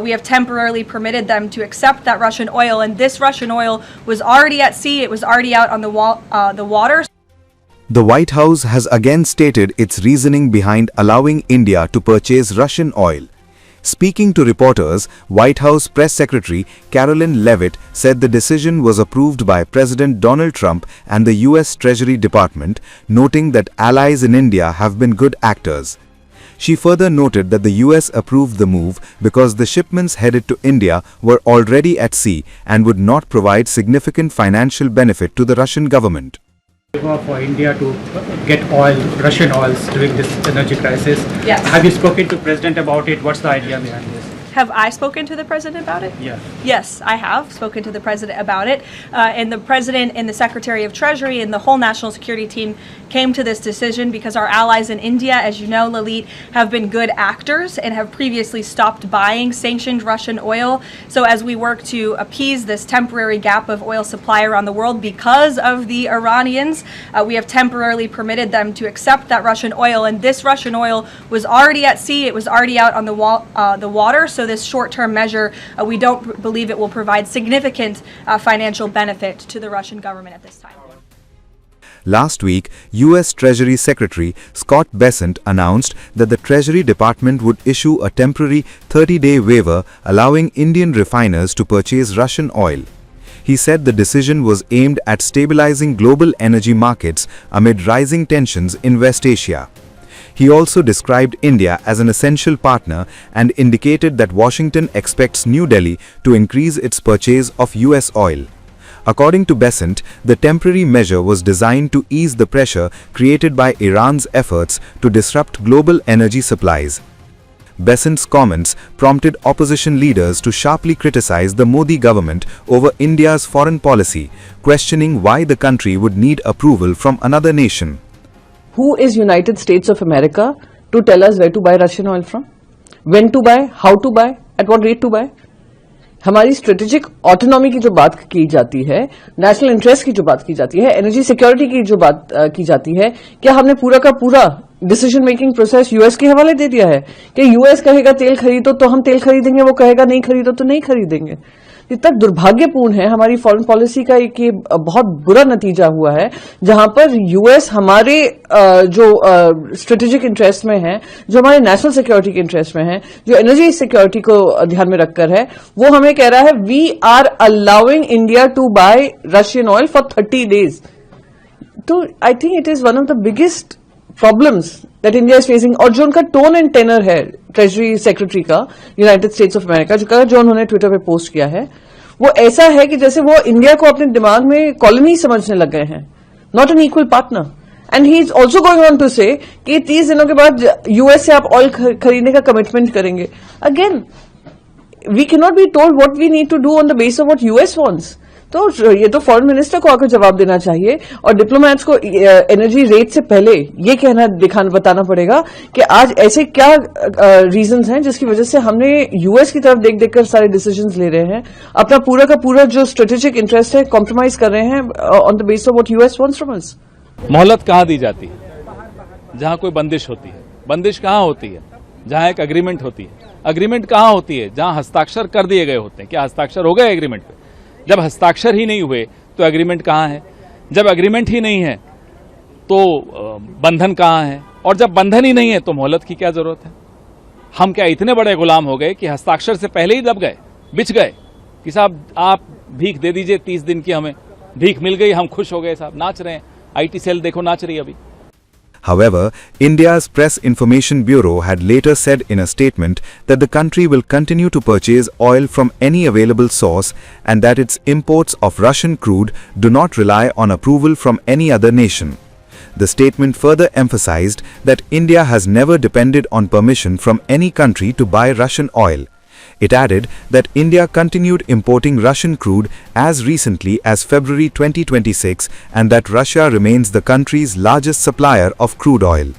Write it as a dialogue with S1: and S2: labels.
S1: We have temporarily permitted them to accept that Russian oil, and this Russian oil was already at sea. It was already out on the water.
S2: The White House has again stated its reasoning behind allowing India to purchase Russian oil. Speaking to reporters, White House Press Secretary Karoline Leavitt said the decision was approved by President Donald Trump and the US Treasury Department, noting that allies in India have been good actors. She further noted that the US approved the move because the shipments headed to India were already at sea and would not provide significant financial benefit to the Russian government.
S3: For India to get oil, Russian oils during this energy crisis.
S1: Yes.
S3: Have you spoken to President about it? What's the idea behind this?
S1: Have I spoken to the President about it?
S3: Yeah.
S1: Yes, I have spoken to the President about it. And the President and the Secretary of Treasury and the whole National Security team came to this decision because our allies in India, as you know, Lalit, have been good actors and have previously stopped buying sanctioned Russian oil. So as we work to appease this temporary gap of oil supply around the world because of the Iranians, we have temporarily permitted them to accept that Russian oil, and this Russian oil was already at sea. It was already out on the water. So this short-term measure, we don't believe it will provide significant financial benefit to the Russian government at this time.
S2: Last week, US Treasury Secretary Scott Bessent announced that the Treasury Department would issue a temporary 30-day waiver allowing Indian refiners to purchase Russian oil. He said the decision was aimed at stabilizing global energy markets amid rising tensions in West Asia. He also described India as an essential partner and indicated that Washington expects New Delhi to increase its purchase of US oil. According to Bessent, the temporary measure was designed to ease the pressure created by Iran's efforts to disrupt global energy supplies. Bessent's comments prompted opposition leaders to sharply criticize the Modi government over India's foreign policy, questioning why the country would need approval from another nation.
S4: Who is United States of America to tell us where to buy Russian oil from? When to buy, how to buy, at what rate to buy? हमारी strategic autonomy की जो बात की जाती है, national interest की जो बात की जाती है, एनर्जी सिक्योरिटी की जो बात की जाती है, क्या हमने पूरा का पूरा डिसीजन मेकिंग प्रोसेस यूएस के हवाले दे दिया है कि यूएस कहेगा तेल खरीदो तो हम तेल खरीदेंगे, वो कहेगा नहीं खरीदो तो नहीं खरीदेंगे? इतना दुर्भाग्यपूर्ण है हमारी फॉरेन पॉलिसी का एक ये बहुत बुरा नतीजा हुआ है, जहां पर यूएस हमारे जो स्ट्रेटेजिक इंटरेस्ट में है, जो हमारे नेशनल सिक्योरिटी के इंटरेस्ट में है, जो एनर्जी सिक्योरिटी को ध्यान में रखकर है, वो हमें कह रहा है we are allowing India to buy Russian oil for 30 days. तो I think it is one of the biggest problems that India is facing. और जो उनका टोन एंड टेनर है ट्रेजरी सेक्रेटरी का यूनाइटेड स्टेट्स ऑफ अमेरिका, जो उन्होंने Twitter पे post किया है, वो ऐसा है कि जैसे वो इंडिया को अपने दिमाग में कॉलोनी समझने लग गए हैं, not an equal partner. And he is also going on to say कि 30 दिनों के बाद यूएस से आप ऑयल खरीदने का कमिटमेंट करेंगे. Again we can not be told what we need to do on the base of what US wants. तो ये तो फॉरेन मिनिस्टर को आकर जवाब देना चाहिए, और डिप्लोमेट्स को एनर्जी रेट से पहले ये बताना पड़ेगा कि आज ऐसे क्या रीजंस हैं जिसकी वजह से हमने यूएस की तरफ देख देखकर सारे डिसीजंस ले रहे हैं, अपना पूरा का पूरा जो स्ट्रेटेजिक इंटरेस्ट है कॉम्प्रोमाइज कर रहे हैं on the base of what US wants from us.
S5: मोहलत कहाँ दी जाती है? जहां कोई बंदिश होती है. बंदिश कहाँ होती है? जहां एक अग्रीमेंट होती है. अग्रीमेंट कहाँ होती है? जहां हस्ताक्षर कर दिए गए होते हैं. क्या हस्ताक्षर हो गए एग्रीमेंट पे? जब हस्ताक्षर ही नहीं हुए तो एग्रीमेंट कहाँ है? जब एग्रीमेंट ही नहीं है तो बंधन कहाँ है? और जब बंधन ही नहीं है तो मोहलत की क्या जरूरत है? हम क्या इतने बड़े गुलाम हो गए कि हस्ताक्षर से पहले ही दब गए, बिछ गए कि साहब आप भीख दे दीजिए 30 दिन की, हमें भीख मिल गई, हम खुश हो गए साहब, नाच रहे हैं. आईटी सेल देखो नाच रही है अभी.
S2: However, India's Press Information Bureau had later said in a statement that the country will continue to purchase oil from any available source and that its imports of Russian crude do not rely on approval from any other nation. The statement further emphasized that India has never depended on permission from any country to buy Russian oil. It added that India continued importing Russian crude as recently as February 2026 and that Russia remains the country's largest supplier of crude oil.